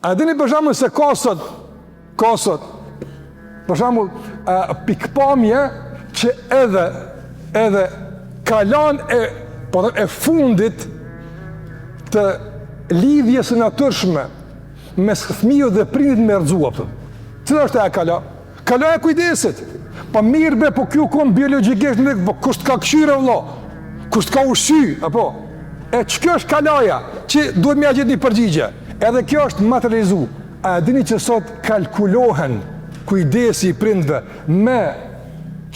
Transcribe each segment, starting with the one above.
A dini për shembull se ka sot, për shembull, pikpamje që edhe kalan e fundit të lidhjes së natyrshme mes fëmijës dhe prindit me rrëzua. Cila është e kala? Kala e kujdesit. Po mirë be, po kjo kom biologjikisht, po kusht ka këshyre vëlla, kusht ka ushqy, apo? E që kjo është kalaja, që duhet me a gjithë një përgjigje. Edhe kjo është materializu. A dini që sot kalkulohen kujdesi i prindve me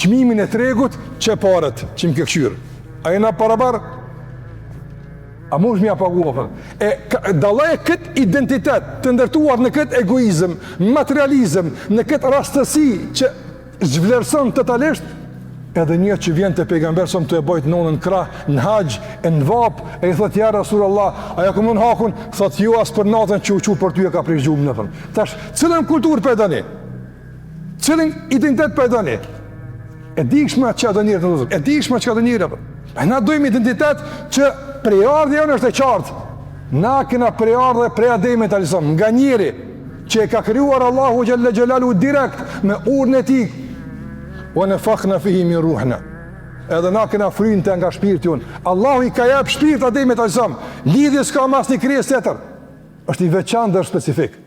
çmimin e tregut që parët që më këkëshyrë. A jena parabar? A mund shmi a pagua? Dalaj këtë identitet të ndërtuar në këtë egoizm, materializm, në këtë rastësi që zhvlerëson totalisht, edhe një që vjen të pejgamber som të e bojt nonën krah, në haqë, në vap, e i thot, ja Rasulullah, aja ku mund hakun, thot, ju as për natën që u për ty e ka prish gjumë në thëmë. Tash, cilën kultur për edani? Cilën identitet për edani? E dikshme që edhe njërë të dhëzëm, e dikshme që edhe njërë. E na dojmë identitet që prejardhja jonë është e qartë. Na kena prejardhja prej Ademit alisam, nga njëri që e ka krijuar Allahu Gjelle Gjelalu direkt me urën e tij. Wa nafakhna fihi min ruhna. Edhe na kena frynte nga shpirti jon. Allahu i ka jap shpirt Ademit alisam. Lidhje s'ka mas një krijes tjetër. Është i veçantë dhe specifik.